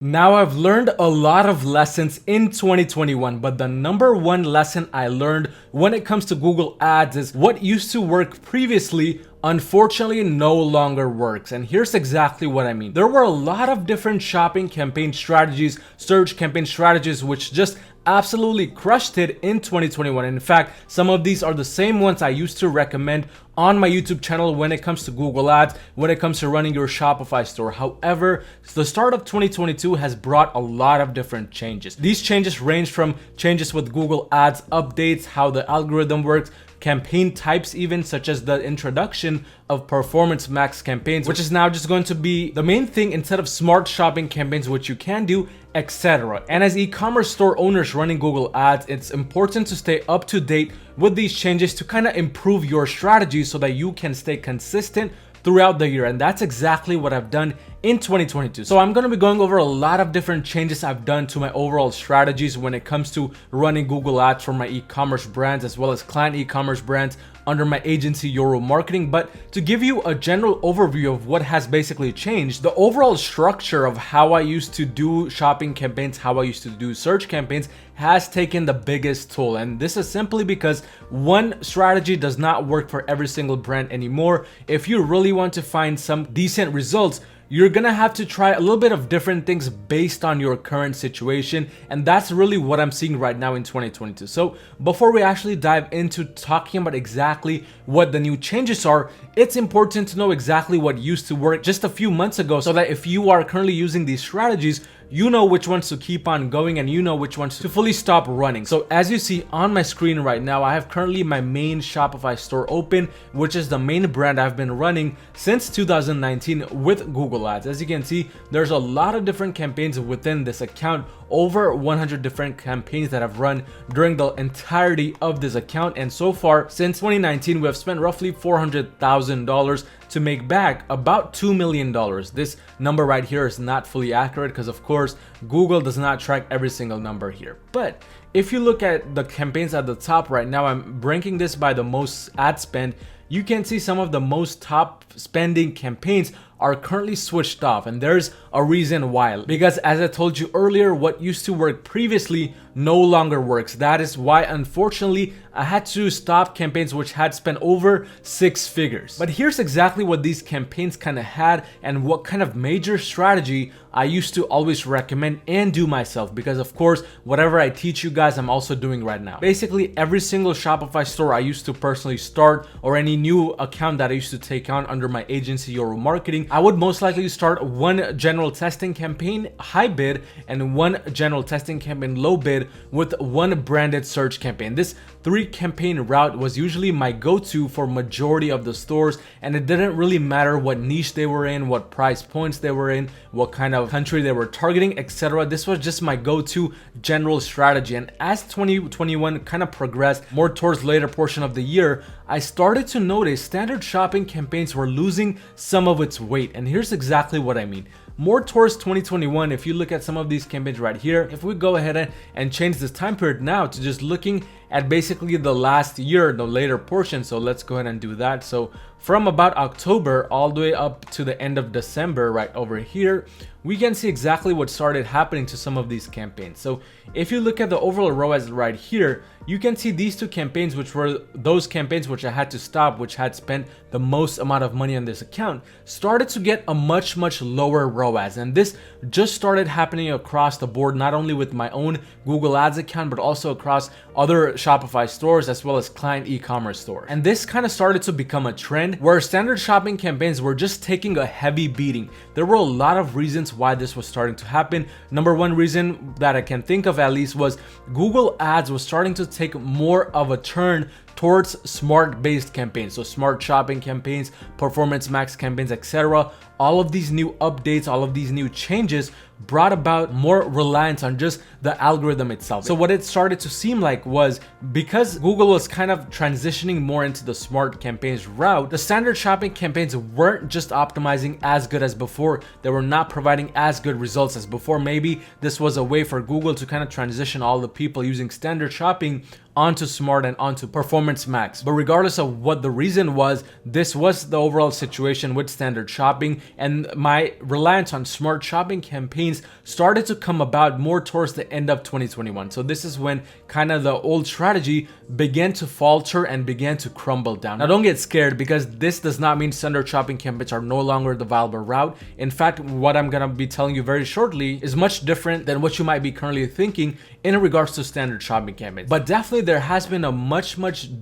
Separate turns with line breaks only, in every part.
Now, I've learned a lot of lessons in 2021, but the number one lesson I learned when it comes to Google Ads is what used to work previously unfortunately no longer works. And here's exactly what I mean. There were a lot of different shopping campaign strategies, search campaign strategies, which just absolutely crushed it in 2021. In fact, some of these are the same ones I used to recommend on my YouTube channel when it comes to Google Ads, when it comes to running your Shopify store. However, the start of 2022 has brought a lot of different changes. These changes range from changes with Google Ads updates, how the algorithm works, campaign types even, such as the introduction of performance max campaigns, which is now just going to be the main thing instead of smart shopping campaigns, which you can do, etc. And as e-commerce store owners running Google Ads, it's important to stay up to date with these changes to kind of improve your strategy so that you can stay consistent throughout the year. And that's exactly what I've done in 2022. So I'm going to be going over a lot of different changes I've done to my overall strategies when it comes to running Google Ads for my e-commerce brands as well as client e-commerce brands under my agency Yoro Marketing. But to give you a general overview of what has basically changed, the overall structure of how I used to do shopping campaigns, how I used to do search campaigns has taken the biggest toll. And this is simply because one strategy does not work for every single brand anymore. If you really want to find some decent results, you're gonna have to try a little bit of different things based on your current situation, and that's really what I'm seeing right now in 2022. So before we actually dive into talking about exactly what the new changes are, it's important to know exactly what used to work just a few months ago so that if you are currently using these strategies, you know which ones to keep on going and you know which ones to fully stop running. So as you see on my screen right now, I have currently my main Shopify store open, which is the main brand I've been running since 2019 with Google Ads. As you can see, there's a lot of different campaigns within this account, over 100 different campaigns that I've run during the entirety of this account. And so far since 2019, we have spent roughly $400,000 to make back about $2 million. This number right here is not fully accurate because of course Google does not track every single number here. But if you look at the campaigns at the top right now, I'm ranking this by the most ad spend. You can see some of the most top spending campaigns are currently switched off, and there's a reason why. Because as I told you earlier, what used to work previously no longer works. That is why, unfortunately, I had to stop campaigns which had spent over 6 figures. But here's exactly what these campaigns kind of had and what kind of major strategy I used to always recommend and do myself, because of course, whatever I teach you guys, I'm also doing right now. Basically, every single Shopify store I used to personally start, or any new account that I used to take on under my agency Yoro Marketing, I would most likely start one general testing campaign high bid and one general testing campaign low bid with one branded search campaign. This 3 campaign route was usually my go-to for majority of the stores, and it didn't really matter what niche they were in, what price points they were in, what kind of country they were targeting, etc. This was just my go-to general strategy. And as 2021 kind of progressed more towards later portion of the year, I started to notice standard shopping campaigns were losing some of its weight. And here's exactly what I mean. More towards 2021, if you look at some of these campaigns right here, if we go ahead and change this time period now to just looking at basically the last year, the later portion. So let's go ahead and do that. So from about October all the way up to the end of December right over here, we can see exactly what started happening to some of these campaigns. So if you look at the overall ROAS right here, you can see these 2 campaigns, which were those campaigns which I had to stop, which had spent the most amount of money on this account, started to get a much lower ROAS. And this just started happening across the board, not only with my own Google Ads account, but also across other Shopify stores as well as client e-commerce stores. And this kind of started to become a trend where standard shopping campaigns were just taking a heavy beating. There were a lot of reasons why this was starting to happen. Number one reason that I can think of at least was Google Ads was starting to take more of a turn towards smart based campaigns. So smart shopping campaigns, performance max campaigns, etc. All of these new updates, all of these new changes brought about more reliance on just the algorithm itself. So what it started to seem like was, because Google was kind of transitioning more into the smart campaigns route, the standard shopping campaigns weren't just optimizing as good as before. They were not providing as good results as before. Maybe this was a way for Google to kind of transition all the people using standard shopping onto Smart and onto Performance Max. But regardless of what the reason was, this was the overall situation with standard shopping, and my reliance on smart shopping campaigns started to come about more towards the end of 2021. So this is when kind of the old strategy began to falter and began to crumble down. Now don't get scared, because this does not mean standard shopping campaigns are no longer the viable route. In fact, what I'm gonna be telling you very shortly is much different than what you might be currently thinking in regards to standard shopping campaigns. But definitely there has been a much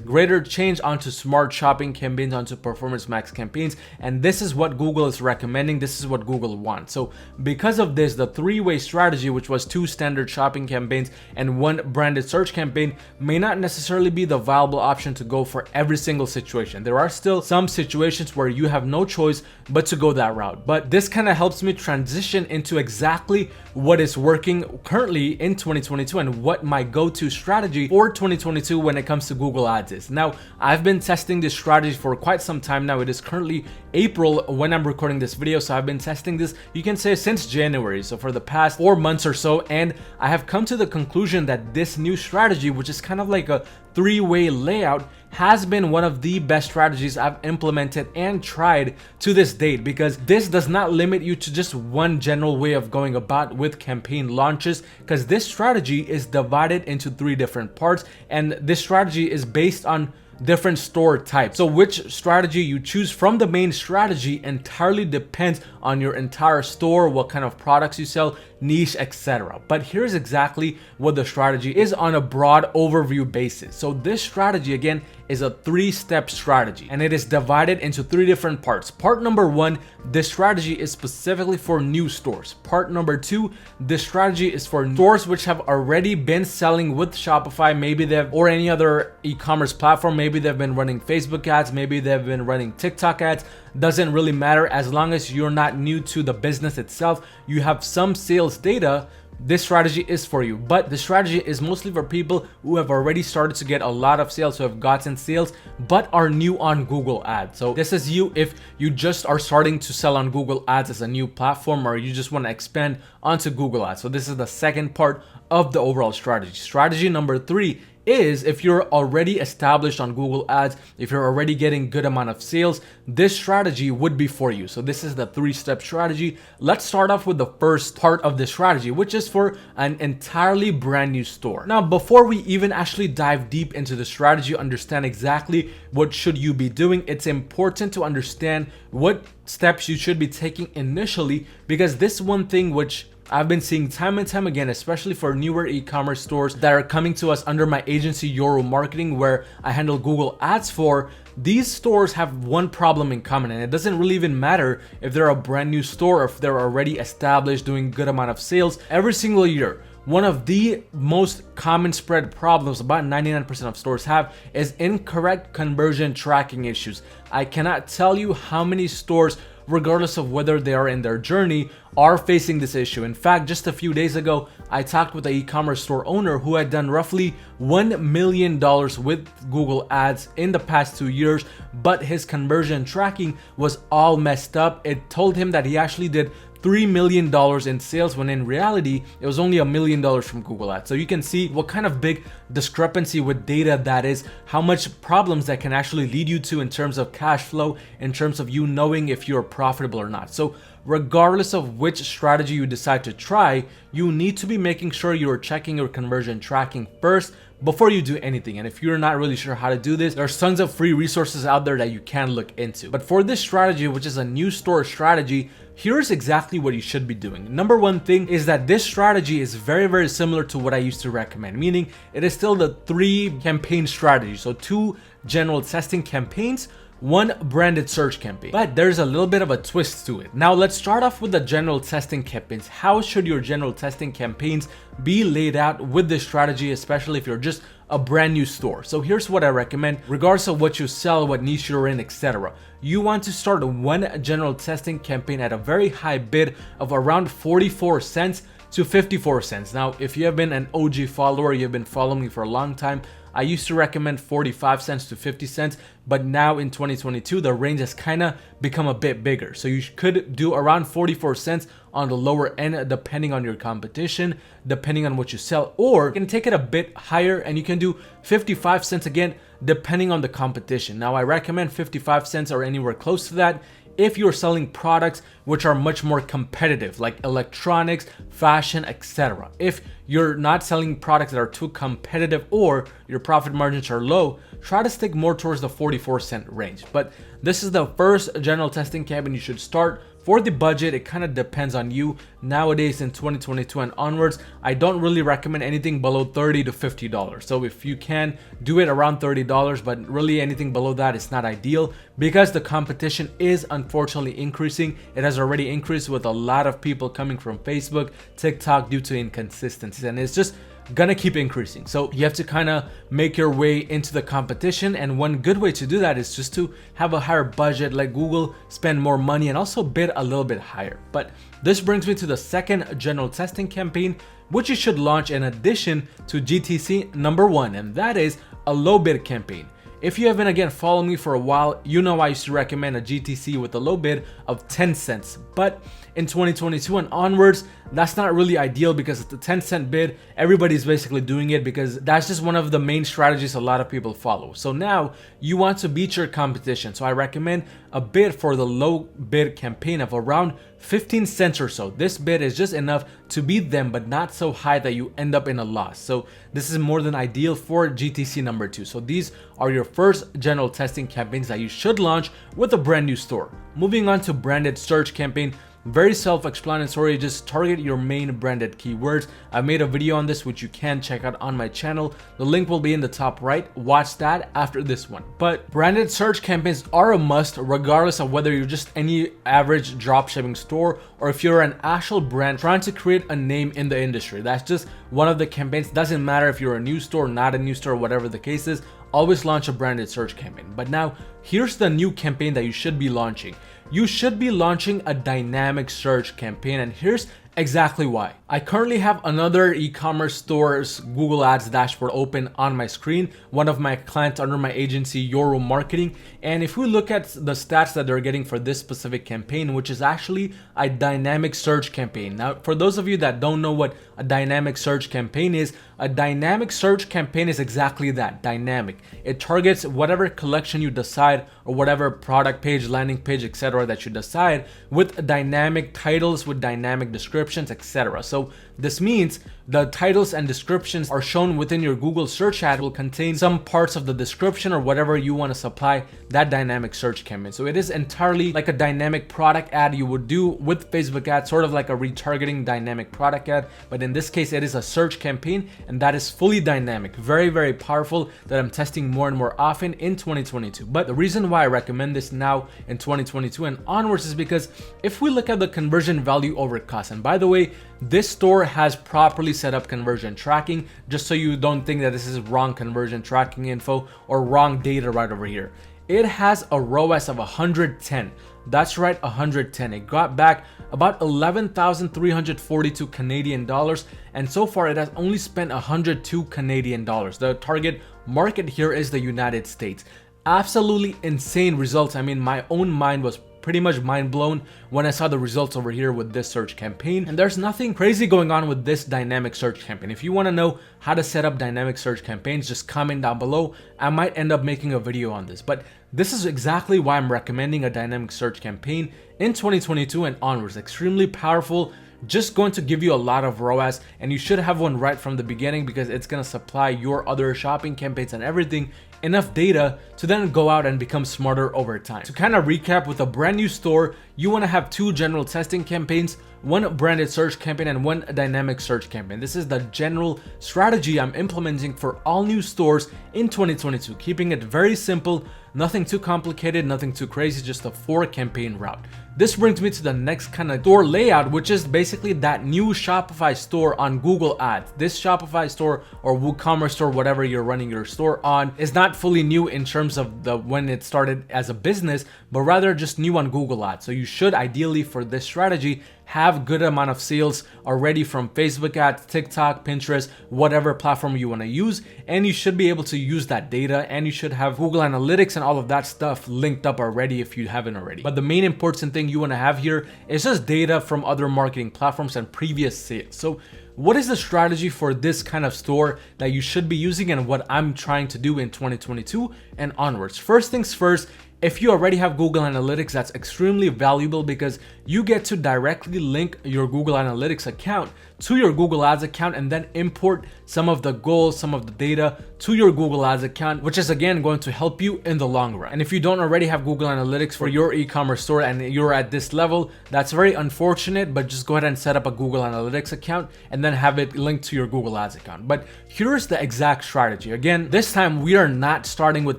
greater change onto smart shopping campaigns, onto Performance Max campaigns, and this is what Google is recommending. This is what Google wants. So because of this, the three-way strategy, which was 2 standard shopping campaigns and 1 branded search campaign, may not necessarily be the viable option to go for every single situation. There are still some situations where you have no choice but to go that route. But this kind of helps me transition into exactly what is working currently in 2022 and what my go-to strategy for 2022 when it comes to Google Ads is. Now, I've been testing this strategy for quite some time now. It is currently April when I'm recording this video, so I've been testing this, you can say, since January, so for the past 4 months or so, and I have come to the conclusion that this new strategy, which is kind of like a 3-way layout, has been one of the best strategies I've implemented and tried to this date, because this does not limit you to just one general way of going about with campaign launches, because this strategy is divided into 3 different parts, and this strategy is based on different store types. So which strategy you choose from the main strategy entirely depends on your entire store, what kind of products you sell, niche, etc. But here's exactly what the strategy is on a broad overview basis. So this strategy, again, is a 3-step strategy, and it is divided into 3 different parts. Part number 1, this strategy is specifically for new stores. Part number 2, this strategy is for stores which have already been selling with Shopify, maybe they've, or any other e-commerce platform, maybe they've been running Facebook ads, maybe they've been running TikTok ads. Doesn't really matter, as long as you're not new to the business itself, you have some sales data, this strategy is for you. But the strategy is mostly for people who have already started to get a lot of sales, who have gotten sales, but are new on Google Ads. So this is you if you just are starting to sell on Google Ads as a new platform, or you just want to expand onto Google Ads. So this is the second part of the overall strategy. Strategy number 3 is if you're already established on Google Ads, if you're already getting good amount of sales, this strategy would be for you. So this is the 3-step strategy. Let's start off with the first part of the strategy, which is for an entirely brand new store. Now, before we even actually dive deep into the strategy, understand exactly what should you be doing, it's important to understand what steps you should be taking initially, because this one thing which I've been seeing time and time again, especially for newer e-commerce stores that are coming to us under my agency, Euro Marketing, where I handle Google Ads for. These stores have one problem in common, and it doesn't really even matter if they're a brand new store or if they're already established, doing good amount of sales. Every single year, one of the most common spread problems about 99% of stores have is incorrect conversion tracking issues. I cannot tell you how many stores, regardless of whether they are in their journey, are facing this issue. In fact, just a few days ago, I talked with an e-commerce store owner who had done roughly $1 million with Google Ads in the past 2 years, but his conversion tracking was all messed up. It told him that he actually did $3 million in sales, when in reality, it was only $1 million from Google Ads. So you can see what kind of big discrepancy with data that is, how much problems that can actually lead you to in terms of cash flow, in terms of you knowing if you're profitable or not. So regardless of which strategy you decide to try, you need to be making sure you're checking your conversion tracking first before you do anything. And if you're not really sure how to do this, there's tons of free resources out there that you can look into. But for this strategy, which is a new store strategy, here's exactly what you should be doing. Number 1 thing is that this strategy is very similar to what I used to recommend, meaning it is still the 3 campaign strategy. So 2 general testing campaigns, 1 branded search campaign. But there's a little bit of a twist to it. Now let's start off with the general testing campaigns. How should your general testing campaigns be laid out with this strategy, especially if you're just a brand new store? So here's what I recommend, regardless of what you sell, what niche you're in, etc. You want to start 1 general testing campaign at a very high bid of around 44 cents to 54 cents. Now, if you have been an OG follower, you've been following me for a long time, I used to recommend 45 cents to 50 cents, but now in 2022, the range has kind of become a bit bigger. So you could do around 44 cents on the lower end, depending on your competition, depending on what you sell, or you can take it a bit higher and you can do 55 cents again, depending on the competition. Now I recommend 55 cents or anywhere close to that if you're selling products which are much more competitive, like electronics, fashion, etc. If you're not selling products that are too competitive or your profit margins are low, try to stick more towards the 44-cent range. But this is the first general testing campaign you should start. For the budget, it kind of depends on you. Nowadays in 2022 and onwards, I don't really recommend anything below $30 to $50. So if you can, do it around $30, but really anything below that is not ideal because the competition is unfortunately increasing. It has already increased with a lot of people coming from Facebook, TikTok due to inconsistencies, and it's just gonna keep increasing. So you have to kind of make your way into the competition, and one good way to do that is just to have a higher budget, like Google, spend more money, and also bid a little bit higher. But this brings me to the second general testing campaign, which you should launch in addition to GTC number 1, and that is a low bid campaign. If you have been again following me for a while, you know I used to recommend a GTC with a low bid of 10 cents. But in 2022 and onwards, that's not really ideal because it's a 10-cent bid. Everybody's basically doing it because that's just one of the main strategies a lot of people follow. So now you want to beat your competition. So I recommend a bid for the low bid campaign of around 15 cents or so. This bid is just enough to beat them, but not so high that you end up in a loss. So this is more than ideal for GTC number 2. So these are your first general testing campaigns that you should launch with a brand new store. Moving on to branded search campaign. Very self-explanatory, just target your main branded keywords. I made a video on this which you can check out on my channel. The link will be in the top right. Watch that after this one. But branded search campaigns are a must regardless of whether you're just any average dropshipping store or if you're an actual brand trying to create a name in the industry. That's just one of the campaigns. Doesn't matter if you're a new store, not a new store, whatever the case is, always launch a branded search campaign. But now here's the new campaign that you should be launching. You should be launching a dynamic search campaign, and here's exactly why. I currently have another e-commerce store's Google Ads dashboard open on my screen, one of my clients under my agency, Your Room Marketing. And if we look at the stats that they're getting for this specific campaign, which is actually a dynamic search campaign. Now, for those of you that don't know what a dynamic search campaign is, a dynamic search campaign is exactly that, dynamic. It targets whatever collection you decide or whatever product page, landing page, etc. that you decide with dynamic titles, with dynamic descriptions, etc. So this means the titles and descriptions are shown within your Google search ad will contain some parts of the description or whatever you want to supply that dynamic search campaign. So it is entirely like a dynamic product ad you would do with Facebook ads, sort of like a retargeting dynamic product ad. But in this case, it is a search campaign and that is fully dynamic. Very, very powerful that I'm testing more and more often in 2022. But the reason why I recommend this now in 2022 and onwards is because if we look at the conversion value over cost, and by the way, this store has properly set up conversion tracking, just so you don't think that this is wrong conversion tracking info or wrong data right over here. It has a ROAS of 110. That's right, 110. It got back about 11,342 Canadian dollars, and so far it has only spent 102 Canadian dollars. The target market here is the United States. Absolutely insane results. I mean, my own mind was pretty much mind blown when I saw the results over here with this search campaign. And there's nothing crazy going on with this dynamic search campaign. If you want to know how to set up dynamic search campaigns, just comment down below. I might end up making a video on this, but this is exactly why I'm recommending a dynamic search campaign in 2022 and onwards. Extremely powerful, just going to give you a lot of ROAS, and you should have one right from the beginning because it's going to supply your other shopping campaigns and everything enough data to then go out and become smarter over time. To kind of recap, with a brand new store, you want to have 2 general testing campaigns, 1 branded search campaign and 1 dynamic search campaign. This is the general strategy I'm implementing for all new stores in 2022, keeping it very simple, nothing too complicated, nothing too crazy, just a 4 campaign route. This brings me to the next kind of store layout, which is basically that new Shopify store on Google Ads. This Shopify store or WooCommerce store, whatever you're running your store on, is not fully new in terms of when it started as a business, but rather just new on Google Ads. So you should ideally, for this strategy, have good amount of sales already from Facebook ads, TikTok, Pinterest, whatever platform you want to use, and you should be able to use that data, and you should have Google Analytics and all of that stuff linked up already if you haven't already. But the main important thing you want to have here is just data from other marketing platforms and previous sales. So what is the strategy for this kind of store that you should be using, and what I'm trying to do in 2022 and onwards? First things first, if you already have Google Analytics, that's extremely valuable because you get to directly link your Google Analytics account to your Google Ads account and then import some of the goals, some of the data to your Google Ads account, which is again going to help you in the long run. And if you don't already have Google Analytics for your e-commerce store and you're at this level, that's very unfortunate, but just go ahead and set up a Google Analytics account and then have it linked to your Google Ads account. But here's the exact strategy. Again, this time we are not starting with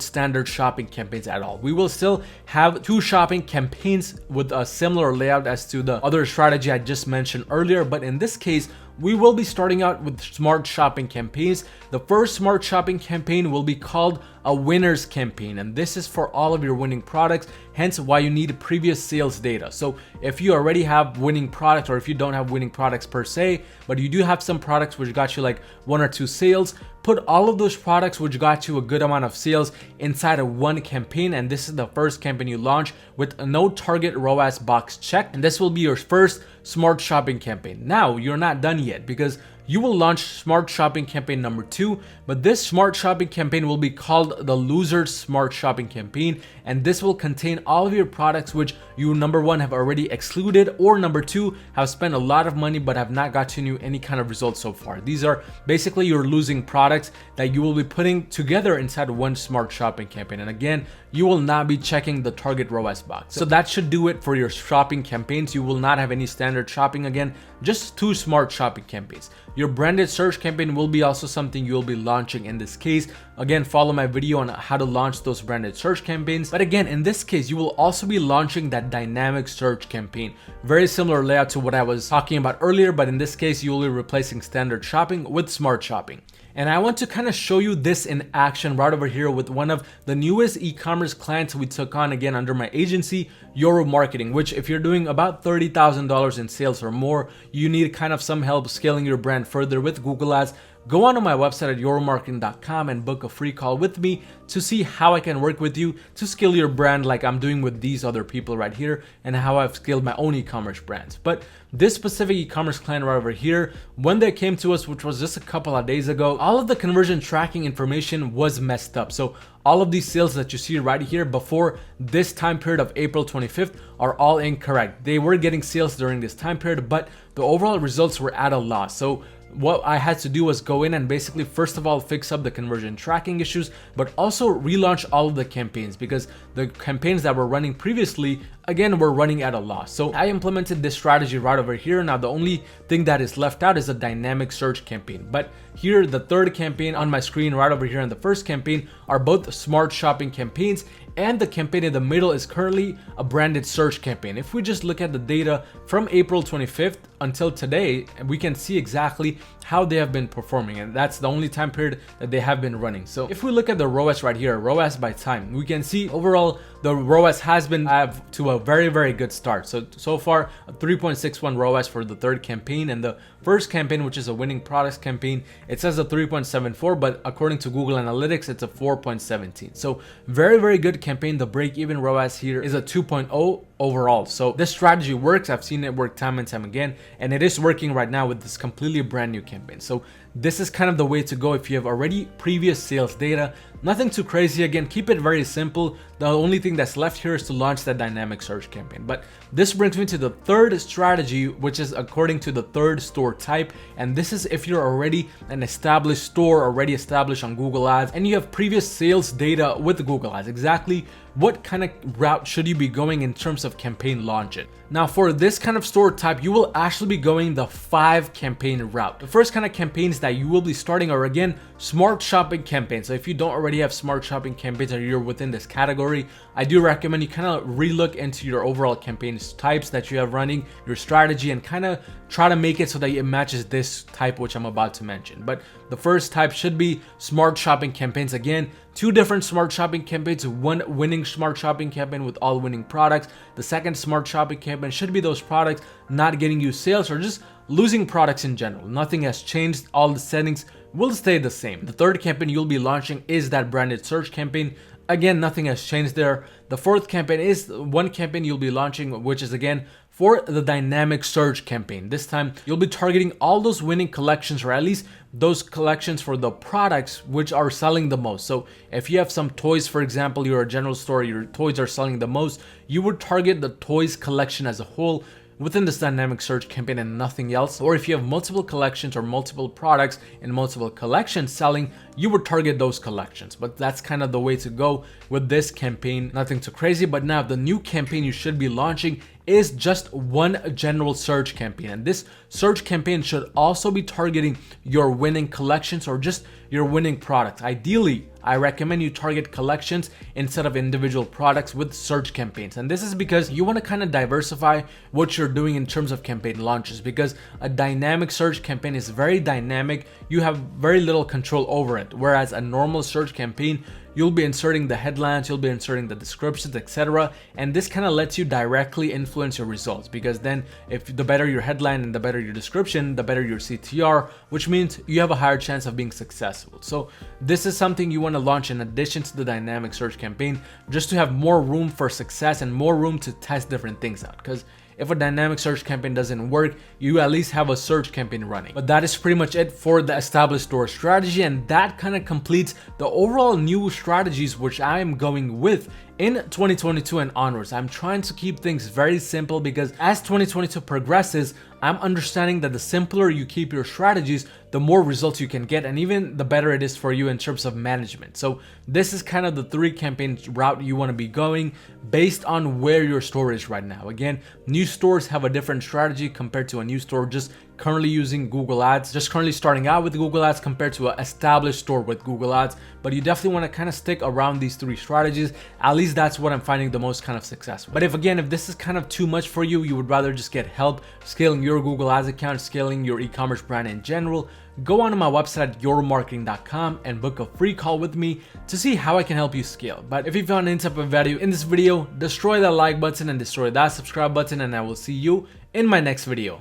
standard shopping campaigns at all. We will still have 2 shopping campaigns with a similar layout as to the other strategy I just mentioned earlier, but in this case, we will be starting out with smart shopping campaigns. The first smart shopping campaign will be called a winners campaign, and this is for all of your winning products, hence why you need previous sales data. So if you already have winning products, or if you don't have winning products per se, but you do have some products which got you like 1 or 2 sales, put all of those products which got you a good amount of sales inside of one campaign, and this is the first campaign you launch with no target ROAS box checked, and this will be your first smart shopping campaign. Now you're not done yet because you will launch smart shopping campaign number 2, but this smart shopping campaign will be called the loser smart shopping campaign, and this will contain all of your products which you, number 1, have already excluded, or number 2, have spent a lot of money but have not gotten you any kind of results so far. These are basically your losing products that you will be putting together inside one smart shopping campaign, and again, you will not be checking the target ROAS box. So that should do it for your shopping campaigns. You will not have any standard shopping again, just 2 smart shopping campaigns. Your branded search campaign will be also something you will be launching in this case. Again, follow my video on how to launch those branded search campaigns. But again, in this case, you will also be launching that dynamic search campaign. Very similar layout to what I was talking about earlier, but in this case, you will be replacing standard shopping with smart shopping. And I want to kind of show you this in action right over here with one of the newest e-commerce clients we took on, again under my agency, Yoru Marketing, which if you're doing about $30,000 in sales or more, you need kind of some help scaling your brand further with Google Ads. Go onto my website at yorumarketing.com and book a free call with me to see how I can work with you to scale your brand like I'm doing with these other people right here, and how I've scaled my own e-commerce brands. But this specific e-commerce client right over here, when they came to us, which was just a couple of days ago, all of the conversion tracking information was messed up. So all of these sales that you see right here before this time period of April 25th are all incorrect. They were getting sales during this time period, but the overall results were at a loss. So what I had to do was go in and basically, first of all, fix up the conversion tracking issues, but also relaunch all of the campaigns, because the campaigns that were running previously, again, were running at a loss. So I implemented this strategy right over here. Now, the only thing that is left out is a dynamic search campaign. But here, the third campaign on my screen right over here and the first campaign are both smart shopping campaigns, and the campaign in the middle is currently a branded search campaign. If we just look at the data from April 25th until today, we can see exactly how they have been performing, and that's the only time period that they have been running. So if we look at the ROAS right here, ROAS by time, we can see overall the ROAS has been to a very good start. So far a 3.61 ROAS for the third campaign, and the first campaign, which is a winning products campaign, it says a 3.74, but according to Google Analytics, it's a 4.17. So very good campaign. The break-even ROAS here is a 2.0 overall. So this strategy works. I've seen it work time and time again, and it is working right now with this completely brand new campaign. So this is kind of the way to go if you have already previous sales data. Nothing too crazy. Again, keep it very simple. The only thing that's left here is to launch that dynamic search campaign. But this brings me to the third strategy, which is according to the third store type. And this is if you're already an established store, already established on Google Ads, and you have previous sales data with Google Ads. Exactly what kind of route should you be going in terms of campaign launching? Now, for this kind of store type, you will actually be going the 5 campaign route. The first kind of campaigns that you will be starting are, again, smart shopping campaigns. So if you don't already have smart shopping campaigns, or you're within this category, I do recommend you kind of relook into your overall campaigns types that you have running, your strategy, and kind of try to make it so that it matches this type which I'm about to mention. But the first type should be smart shopping campaigns, again, two different smart shopping campaigns, one winning smart shopping campaign with all winning products. The second smart shopping campaign should be those products not getting you sales or just losing products in general. Nothing has changed. All the settings will stay the same. The third campaign you'll be launching is that branded search campaign. Again, nothing has changed there. The fourth campaign is one campaign you'll be launching, which is again for the dynamic search campaign. This time you'll be targeting all those winning collections, or at least those collections for the products which are selling the most. So if you have some toys, for example, you're a general store, your toys are selling the most, you would target the toys collection as a whole within this dynamic search campaign and nothing else. Or if you have multiple collections or multiple products in multiple collections selling, you would target those collections. But that's kind of the way to go with this campaign. Nothing too crazy. But now the new campaign you should be launching is just one general search campaign. And this search campaign should also be targeting your winning collections or just your winning products. Ideally, I recommend you target collections instead of individual products with search campaigns. And this is because you want to kind of diversify what you're doing in terms of campaign launches, because a dynamic search campaign is very dynamic. You have very little control over it. Whereas a normal search campaign, you'll be inserting the headlines, you'll be inserting the descriptions, etc. And this kind of lets you directly influence your results, because then if the better your headline and the better your description, the better your CTR, which means you have a higher chance of being successful. So this is something you want to launch in addition to the dynamic search campaign, just to have more room for success and more room to test different things out. Because if a dynamic search campaign doesn't work, you at least have a search campaign running. But that is pretty much it for the established store strategy, and that kind of completes the overall new strategies which I am going with in 2022 and onwards. I'm trying to keep things very simple, because as 2022 progresses, I'm understanding that the simpler you keep your strategies, the more results you can get, and even the better it is for you in terms of management. So this is kind of the 3 campaign route you want to be going based on where your store is right now. Again, new stores have a different strategy compared to a new store just currently using Google Ads, just currently starting out with Google Ads compared to an established store with Google Ads. But you definitely want to kind of stick around these 3 strategies. At least that's what I'm finding the most kind of successful. But if this is kind of too much for you, you would rather just get help scaling your Google Ads account, scaling your e-commerce brand in general, go onto my website at yourmarketing.com and book a free call with me to see how I can help you scale. But if you found any type of value in this video, destroy that like button and destroy that subscribe button, and I will see you in my next video.